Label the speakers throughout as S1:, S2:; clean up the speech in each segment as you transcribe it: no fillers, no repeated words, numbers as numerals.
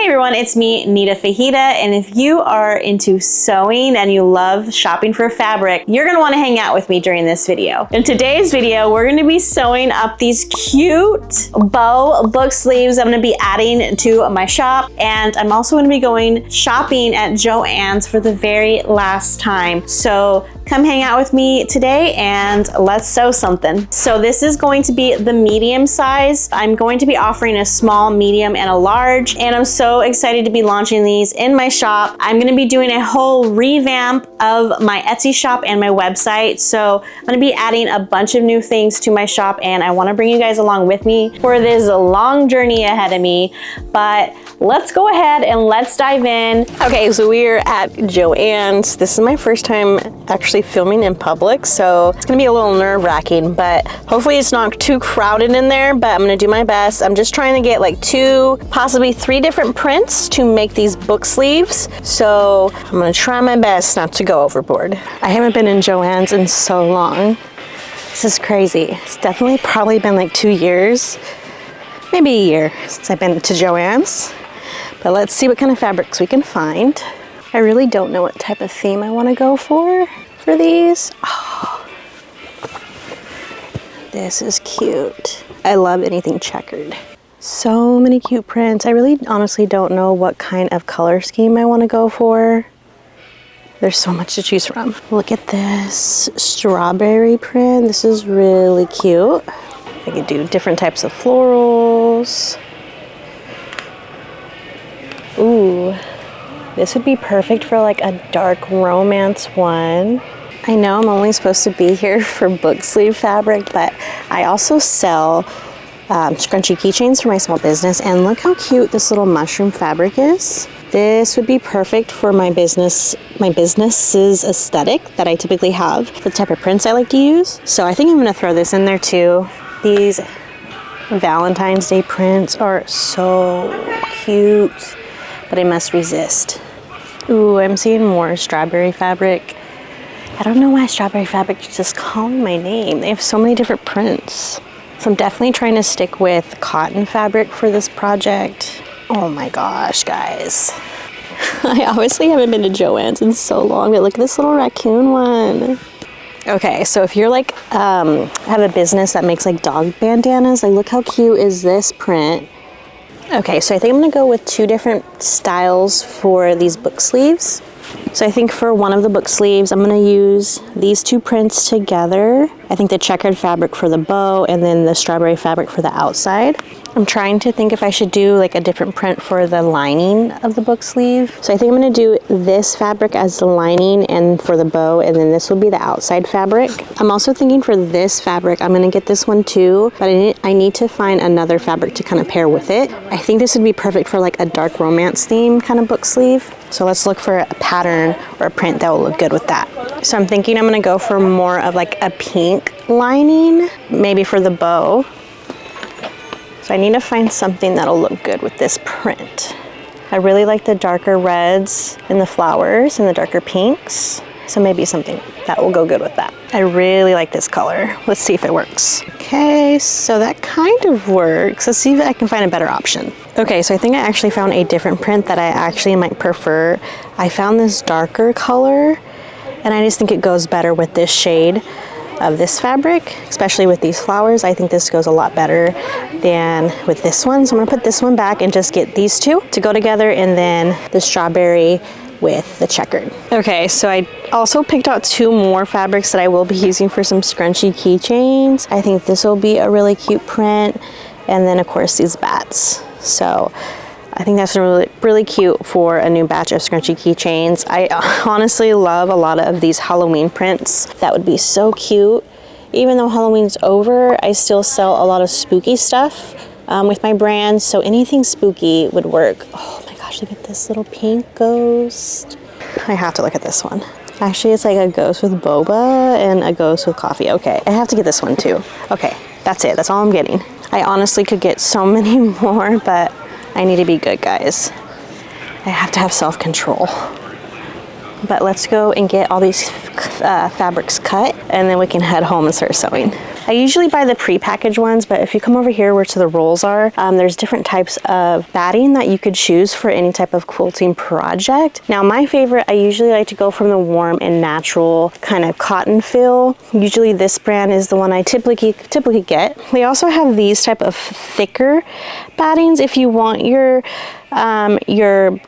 S1: Hey everyone, it's me, Nita Fajita, and if you are into sewing and you love shopping for fabric, you're gonna wanna hang out with me during this video. In today's video, we're gonna be sewing up these cute bow book sleeves I'm gonna be adding to my shop, and I'm also gonna be going shopping at Joann's for the very last time. So come hang out with me today and let's sew something. So this is going to be the medium size. I'm going to be offering a small, medium, and a large, and I'm so excited to be launching these in my shop. I'm gonna be doing a whole revamp of my Etsy shop and my website. So I'm gonna be adding a bunch of new things to my shop, and I wanna bring you guys along with me for this long journey ahead of me. But let's go ahead and let's dive in. Okay, so we're at Joann's. This is my first time actually filming in public, so it's gonna be a little nerve-wracking, but hopefully it's not too crowded in there, but I'm gonna do my best. I'm just trying to get like 2, possibly 3 different prints to make these book sleeves, so I'm gonna try my best not to go overboard. I haven't been in Joann's in so long. This is crazy. It's definitely probably been like 2 years, maybe a year since I've been to Joann's. But let's see what kind of fabrics we can find. I really don't know what type of theme I want to go for these. Oh, this is cute. I love anything checkered. So many cute prints. I really honestly don't know what kind of color scheme I want to go for. There's so much to choose from. Look at this strawberry print. This is really cute. I could do different types of florals. Ooh, this would be perfect for like a dark romance one. I know I'm only supposed to be here for book sleeve fabric, but I also sell scrunchy keychains for my small business, and look how cute this little mushroom fabric is. This would be perfect for my business's aesthetic that I typically have, the type of prints I like to use. So I think I'm gonna throw this in there too. These Valentine's Day prints are so cute, but I must resist. Ooh, I'm seeing more strawberry fabric. I don't know why strawberry fabric is just calling my name. They have so many different prints. So I'm definitely trying to stick with cotton fabric for this project. Oh my gosh, guys. I obviously haven't been to Joann's in so long, but look at this little raccoon one. Okay, so if you're like, have a business that makes like dog bandanas, like look how cute is this print. Okay, so I think I'm gonna go with 2 different styles for these book sleeves. So I think for one of the book sleeves, I'm gonna use these 2 prints together. I think the checkered fabric for the bow and then the strawberry fabric for the outside. I'm trying to think if I should do like a different print for the lining of the book sleeve. So I think I'm gonna do this fabric as the lining and for the bow, and then this will be the outside fabric. I'm also thinking for this fabric, I'm gonna get this one too, but I need to find another fabric to kind of pair with it. I think this would be perfect for like a dark romance theme kind of book sleeve. So let's look for a pattern or a print that will look good with that. So I'm thinking I'm gonna go for more of like a pink lining, maybe for the bow. So I need to find something that'll look good with this print. I really like the darker reds in the flowers and the darker pinks. So maybe something that will go good with that. I really like this color. Let's see if it works. Okay, so that kind of works. Let's see if I can find a better option. Okay, so I think I actually found a different print that I actually might prefer. I found this darker color, and I just think it goes better with this shade of this fabric, especially with these flowers. I think this goes a lot better than with this one. So I'm gonna put this one back and just get these 2 to go together, and then the strawberry with the checkered. Okay, so I also picked out 2 more fabrics that I will be using for some scrunchy keychains. I think this will be a really cute print, and then of course these bats. So I think that's really cute for a new batch of scrunchy keychains. I honestly love a lot of these Halloween prints. That would be so cute. Even though Halloween's over, I still sell a lot of spooky stuff with my brand, so anything spooky would work. Oh my gosh, look at this little pink ghost. I have to look at this one. Actually, it's like a ghost with boba and a ghost with coffee. Okay, I have to get this one too. Okay, that's it. That's all I'm getting. I honestly could get so many more, but I need to be good, guys. I have to have self-control. But let's go and get all these fabrics cut, and then we can head home and start sewing. I usually buy the pre-packaged ones, but if you come over here where the rolls are, there's different types of batting that you could choose for any type of quilting project. Now my favorite, I usually like to go from the warm and natural kind of cotton feel. Usually this brand is the one I typically get. They also have these type of thicker battings if you want your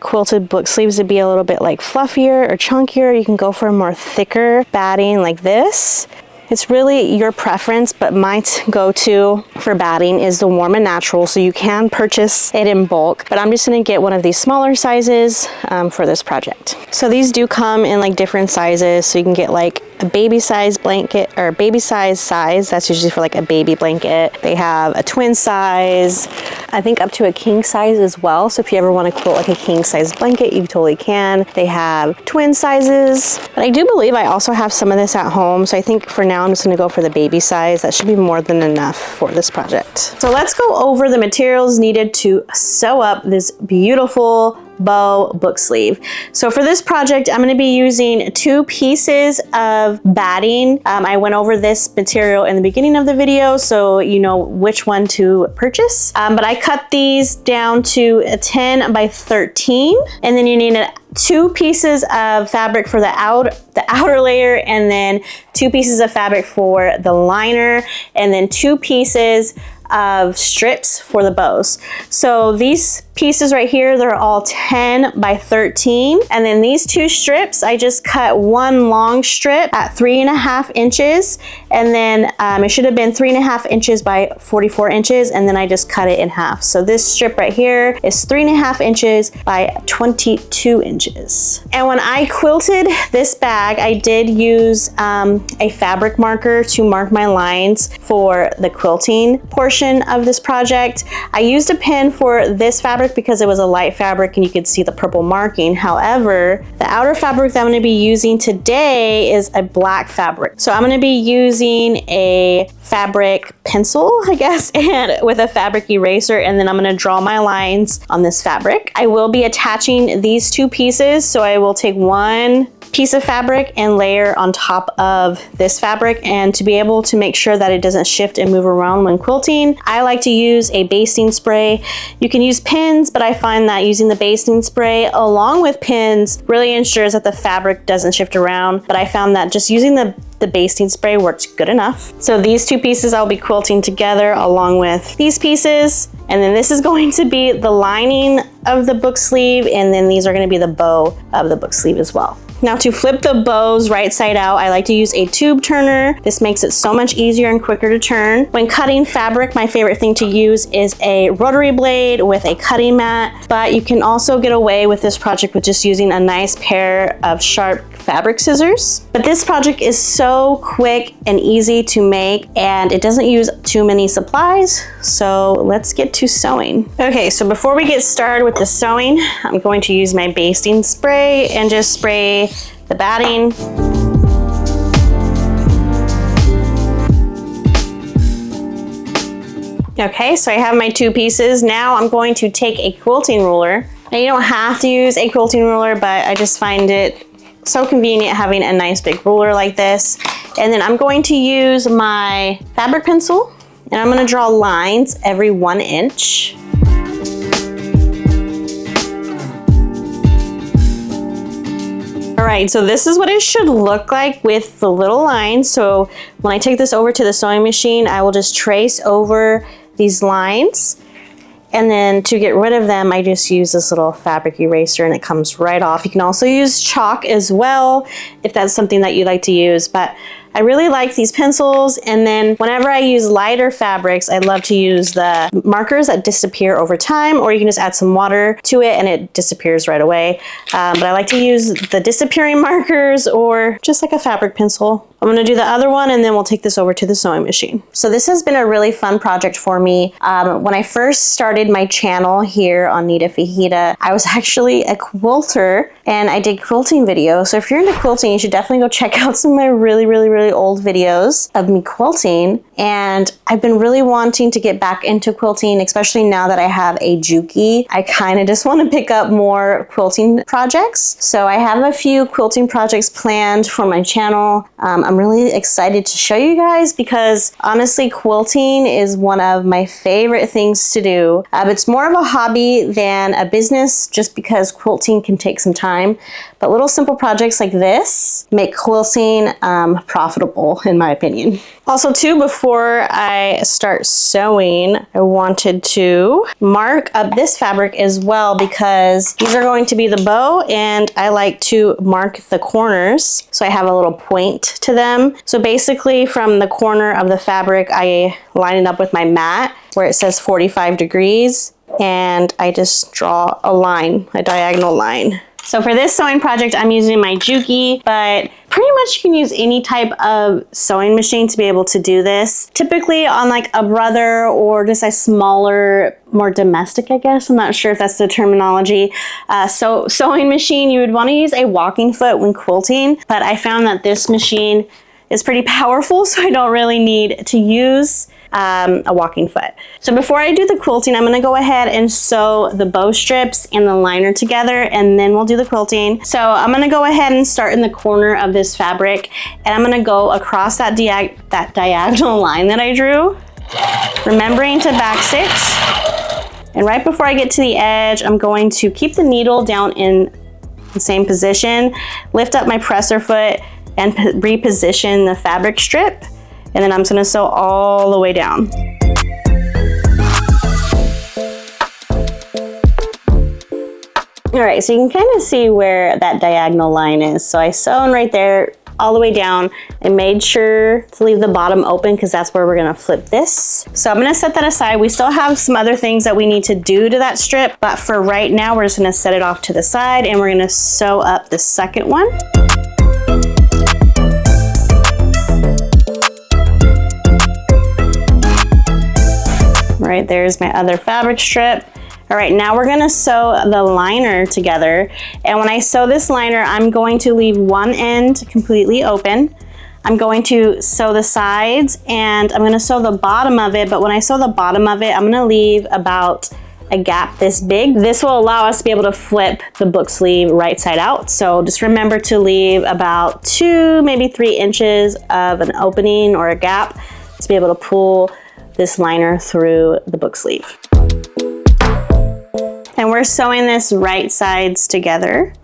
S1: quilted book sleeves to be a little bit like fluffier or chunkier. You can go for a more thicker batting like this. It's really your preference, but my go-to for batting is the warm and natural, so you can purchase it in bulk, but I'm just gonna get one of these smaller sizes for this project. So these do come in like different sizes, so you can get like a baby size blanket or baby size, that's usually for like a baby blanket. They have a twin size, I think up to a king size as well, so if you ever want to quilt like a king size blanket, you totally can. They have twin sizes, but I do believe I also have some of this at home, so I think for now I'm just going to go for the baby size. That should be more than enough for this project. So let's go over the materials needed to sew up this beautiful bow book sleeve. So for this project, I'm going to be using 2 pieces of batting. I went over this material in the beginning of the video, so you know which one to purchase. But I cut these down to a 10 by 13, and then you need 2 pieces of fabric for the outer layer, and then 2 pieces of fabric for the liner, and then 2 pieces of strips for the bows. So these pieces right here, they're all 10 by 13. And then these 2 strips, I just cut 1 long strip at 3.5 inches. And then it should have been 3.5 inches by 44 inches. And then I just cut it in half. So this strip right here is 3.5 inches by 22 inches. And when I quilted this bag, I did use a fabric marker to mark my lines for the quilting portion of this project. I used a pen for this fabric because it was a light fabric and you could see the purple marking. However, the outer fabric that I'm going to be using today is a black fabric. So I'm going to be using a fabric pencil, I guess, and with a fabric eraser, and then I'm going to draw my lines on this fabric. I will be attaching these 2 pieces, so I will take 1 piece of fabric and layer on top of this fabric, and to be able to make sure that it doesn't shift and move around when quilting, I like to use a basting spray. You can use pins, but I find that using the basting spray along with pins really ensures that the fabric doesn't shift around, but I found that just using the basting spray works good enough. So these 2 pieces I'll be quilting together along with these pieces, and then this is going to be the lining of the book sleeve, and then these are going to be the bow of the book sleeve as well. Now to flip the bows right side out, I like to use a tube turner. This makes it so much easier and quicker to turn. When cutting fabric, my favorite thing to use is a rotary blade with a cutting mat, but you can also get away with this project with just using a nice pair of sharp fabric scissors. But this project is so quick and easy to make, and it doesn't use too many supplies, so let's get to sewing. Okay, so before we get started with the sewing, I'm going to use my basting spray and just spray the batting. Okay, so I have my 2 pieces. Now I'm going to take a quilting ruler. Now you don't have to use a quilting ruler, but I just find it so convenient having a nice big ruler like this. And then I'm going to use my fabric pencil, and I'm going to draw lines every 1 inch. All right, so this is what it should look like with the little lines. So when I take this over to the sewing machine, I will just trace over these lines. And then to get rid of them, I just use this little fabric eraser and it comes right off. You can also use chalk as well if that's something that you like to use, but I really like these pencils. And then whenever I use lighter fabrics, I love to use the markers that disappear over time, or you can just add some water to it and it disappears right away. But I like to use the disappearing markers or just like a fabric pencil. I'm gonna do the other one and then we'll take this over to the sewing machine. So this has been a really fun project for me. When I first started my channel here on Nita Fajita, I was actually a quilter and I did quilting videos. So if you're into quilting, you should definitely go check out some of my really really old videos of me quilting, and I've been really wanting to get back into quilting, especially now that I have a Juki. I kind of just want to pick up more quilting projects. So I have a few quilting projects planned for my channel. I'm really excited to show you guys because honestly, quilting is one of my favorite things to do. It's more of a hobby than a business just because quilting can take some time. But little simple projects like this make quilting profitable, in my opinion. Also too, before I start sewing, I wanted to mark up this fabric as well because these are going to be the bow, and I like to mark the corners so I have a little point to them. So basically from the corner of the fabric, I line it up with my mat where it says 45 degrees, and I just draw a line, a diagonal line. So for this sewing project, I'm using my Juki, but pretty much you can use any type of sewing machine to be able to do this. Typically on like a brother or just a smaller, more domestic, I guess. I'm not sure if that's the terminology. Sewing machine, you would want to use a walking foot when quilting, but I found that this machine is pretty powerful, so I don't really need to use a walking foot. So before I do the quilting, I'm gonna go ahead and sew the bow strips and the liner together, and then we'll do the quilting. So I'm gonna go ahead and start in the corner of this fabric, and I'm gonna go across that diagonal line that I drew, remembering to back stitch. And right before I get to the edge, I'm going to keep the needle down in the same position, lift up my presser foot, and reposition the fabric strip. And then I'm just gonna sew all the way down. All right, so you can kind of see where that diagonal line is. So I sewn right there all the way down and made sure to leave the bottom open because that's where we're gonna flip this. So I'm gonna set that aside. We still have some other things that we need to do to that strip, but for right now, we're just gonna set it off to the side and we're gonna sew up the second one. Right, there's my other fabric strip. All right, now we're gonna sew the liner together. And when I sew this liner, I'm going to leave one end completely open. I'm going to sew the sides and I'm gonna sew the bottom of it, but when I sew the bottom of it, I'm gonna leave about a gap this big. This will allow us to be able to flip the book sleeve right side out. So just remember to leave about 2, maybe 3 inches of an opening or a gap to be able to pull this liner through the book sleeve. And we're sewing this right sides together.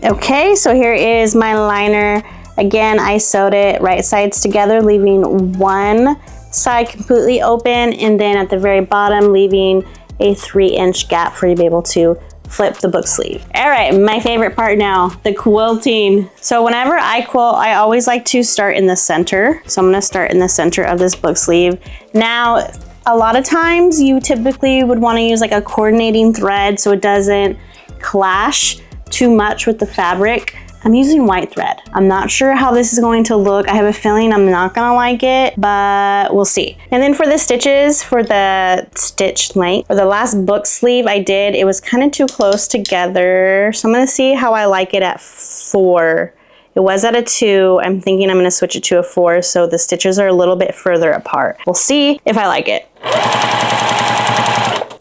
S1: Okay, so here is my liner. Again, I sewed it right sides together, leaving one side completely open, and then at the very bottom leaving a 3-inch gap for you to be able to flip the book sleeve. All right, my favorite part now, the quilting. So whenever I quilt, I always like to start in the center. So I'm gonna start in the center of this book sleeve. Now, a lot of times you typically would wanna use like a coordinating thread so it doesn't clash too much with the fabric. I'm using white thread. I'm not sure how this is going to look. I have a feeling I'm not gonna like it, but we'll see. And then for the stitches, for the stitch length, for the last book sleeve I did, it was kind of too close together. So I'm gonna see how I like it at 4. It was at a 2. I'm thinking I'm gonna switch it to a 4, so the stitches are a little bit further apart. We'll see if I like it.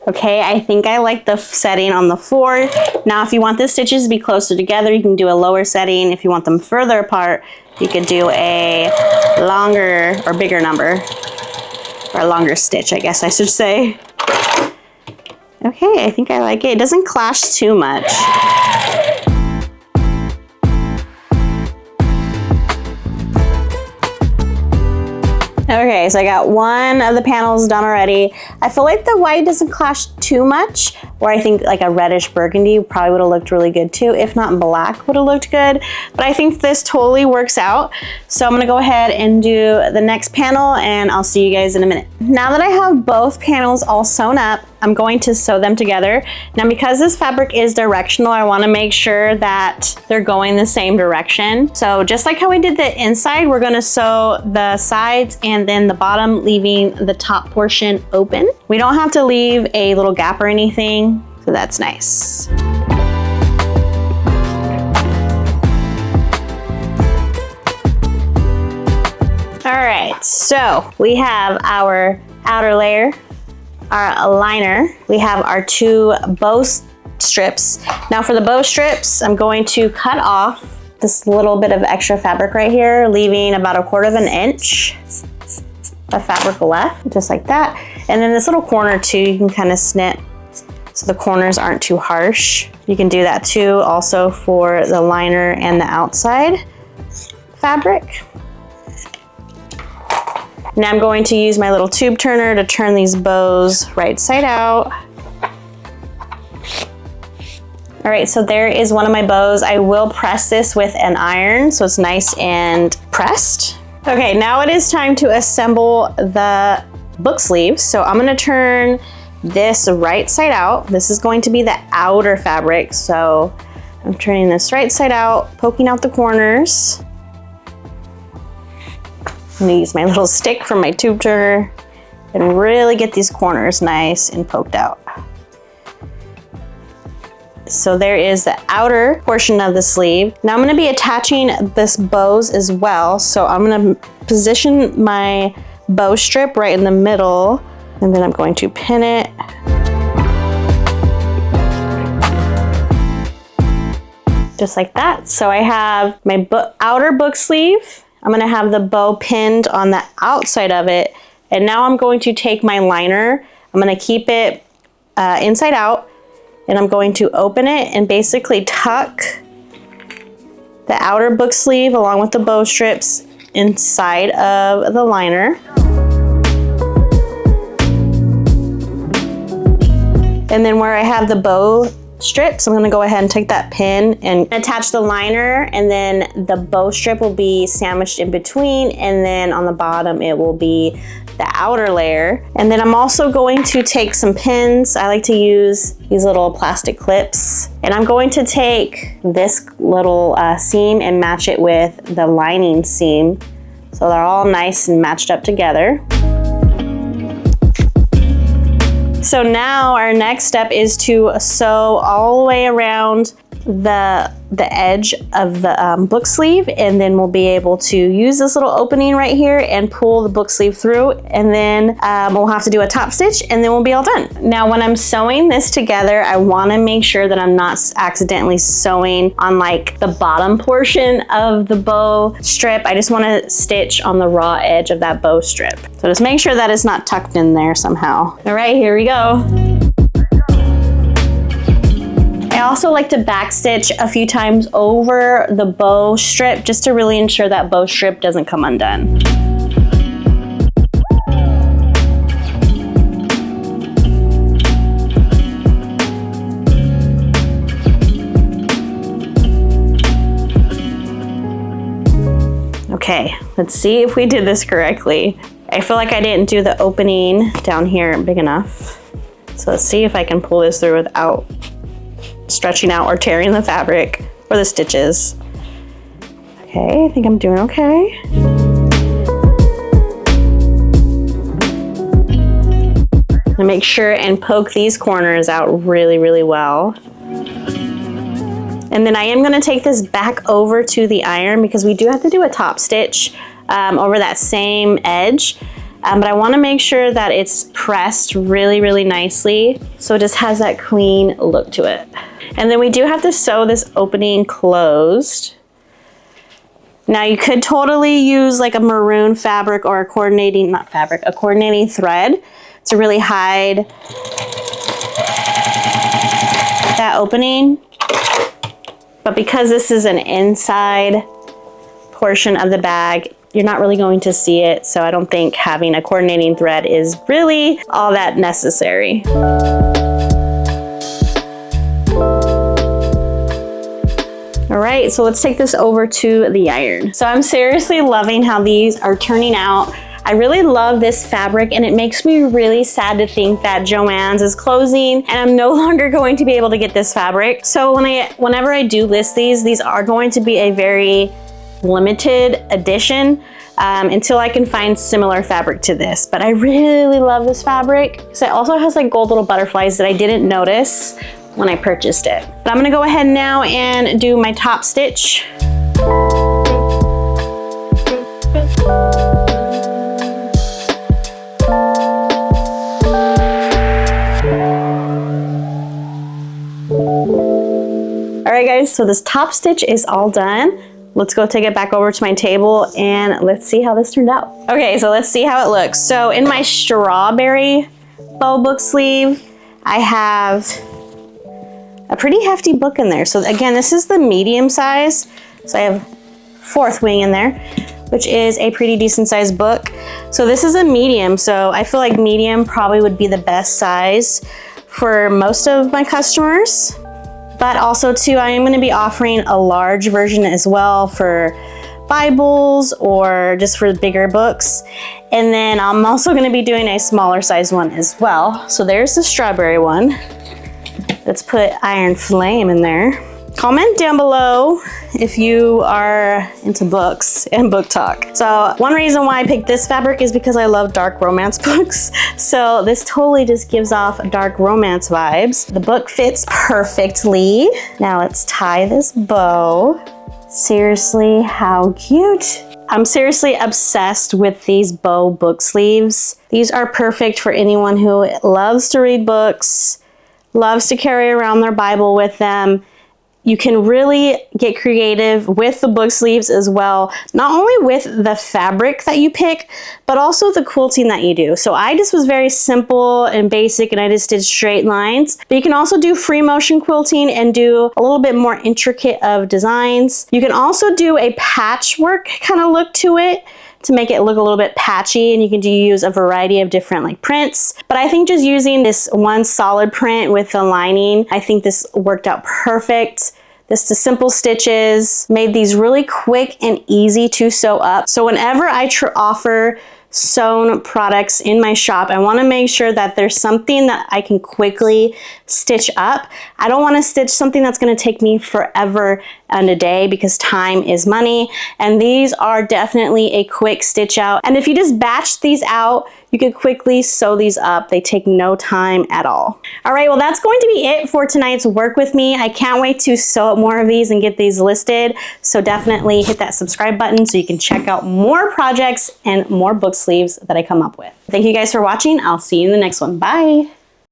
S1: Okay, I think I like the setting on the 4. Now, if you want the stitches to be closer together, you can do a lower setting. If you want them further apart, you could do a longer or bigger number, or a longer stitch, I guess I should say. Okay, I think I like it. It doesn't clash too much. Okay, so I got one of the panels done already. I feel like the white doesn't clash too too much, or I think like a reddish burgundy probably would have looked really good too. If not, black would have looked good, but I think this totally works out. So I'm gonna go ahead and do the next panel and I'll see you guys in a minute. Now that I have both panels all sewn up, I'm going to sew them together. Now, because this fabric is directional, I wanna make sure that they're going the same direction. So just like how we did the inside, we're gonna sew the sides and then the bottom, leaving the top portion open. We don't have to leave a little gap or anything, so that's nice. All right, so we have our outer layer, our liner, we have our 2 bow strips. Now for the bow strips, I'm going to cut off this little bit of extra fabric right here, leaving about 1/4 inch of fabric left, just like that. And then this little corner too, you can kind of snip so the corners aren't too harsh. You can do that too also for the liner and the outside fabric. Now I'm going to use my little tube turner to turn these bows right side out. All right, so there is one of my bows. I will press this with an iron so it's nice and pressed. Okay, now it is time to assemble the book sleeves. So I'm gonna turn this right side out. This is going to be the outer fabric. So I'm turning this right side out, poking out the corners. I'm gonna use my little stick from my tube turner and really get these corners nice and poked out. So there is the outer portion of the sleeve. Now I'm gonna be attaching this bows as well. So I'm gonna position my bow strip right in the middle, and then I'm going to pin it. Just like that. So I have my outer book sleeve. I'm gonna have the bow pinned on the outside of it. And now I'm going to take my liner. I'm gonna keep it inside out, and I'm going to open it and basically tuck the outer book sleeve along with the bow strips inside of the liner. And then where I have the bow strips, I'm gonna go ahead and take that pin and attach the liner, and then the bow strip will be sandwiched in between, and then on the bottom it will be the outer layer. And then I'm also going to take some pins. I like to use these little plastic clips, and I'm going to take this little seam and match it with the lining seam so they're all nice and matched up together. So now our next step is to sew all the way around the edge of the book sleeve, and then we'll be able to use this little opening right here and pull the book sleeve through, and then we'll have to do a top stitch, and then we'll be all done. Now when I'm sewing this together, I want to make sure that I'm not accidentally sewing on like the bottom portion of the bow strip. I just want to stitch on the raw edge of that bow strip. So just make sure that it's not tucked in there somehow. All right, here we go. I also like to backstitch a few times over the bow strip just to really ensure that bow strip doesn't come undone. Okay, let's see if we did this correctly. I feel like I didn't do the opening down here big enough. So let's see if I can pull this through without stretching out or tearing the fabric or the stitches. Okay, I think I'm doing okay. And make sure and poke these corners out really, really well. And then I am gonna take this back over to the iron because we do have to do a top stitch over that same edge. But I wanna make sure that it's pressed really, really nicely so it just has that clean look to it. And then we do have to sew this opening closed. Now you could totally use like a maroon fabric or a coordinating thread to really hide that opening. But because this is an inside portion of the bag, you're not really going to see it. So I don't think having a coordinating thread is really all that necessary. All right, so let's take this over to the iron. So I'm seriously loving how these are turning out. I really love this fabric, and it makes me really sad to think that Joann's is closing and I'm no longer going to be able to get this fabric. So whenever I do list these are going to be a very limited edition until I can find similar fabric to this. But I really love this fabric because it also has like gold little butterflies that I didn't notice when I purchased it. But I'm gonna go ahead now and do my top stitch. All right guys, so this top stitch is all done. Let's go take it back over to my table and let's see how this turned out. Okay, so let's see how it looks. So in my strawberry bow book sleeve, I have a pretty hefty book in there. So again, this is the medium size. So I have 4th wing in there, which is a pretty decent sized book. So this is a medium. So I feel like medium probably would be the best size for most of my customers. But also too, I am gonna be offering a large version as well for Bibles or just for bigger books. And then I'm also gonna be doing a smaller size one as well. So there's the strawberry one. Let's put Iron Flame in there. Comment down below if you are into books and book talk. So one reason why I picked this fabric is because I love dark romance books. So this totally just gives off dark romance vibes. The book fits perfectly. Now let's tie this bow. Seriously, how cute. I'm seriously obsessed with these bow book sleeves. These are perfect for anyone who loves to read books, loves to carry around their Bible with them. You can really get creative with the book sleeves as well, not only with the fabric that you pick, but also the quilting that you do. So I just was very simple and basic, and I just did straight lines. But you can also do free motion quilting and do a little bit more intricate of designs. You can also do a patchwork kind of look to it to make it look a little bit patchy, and you can use a variety of different like prints. But I think just using this one solid print with the lining, I think this worked out perfect. Just the simple stitches made these really quick and easy to sew up. So whenever I offer sewn products in my shop, I want to make sure that there's something that I can quickly stitch up. I don't want to stitch something that's going to take me forever and a day, because time is money, and these are definitely a quick stitch out. And if you just batch these out, you can quickly sew these up. They take no time at all. All right, well, that's going to be it for tonight's work with me. I can't wait to sew up more of these and get these listed. So definitely hit that subscribe button so you can check out more projects and more book sleeves that I come up with. Thank you guys for watching. I'll see you in the next one. Bye.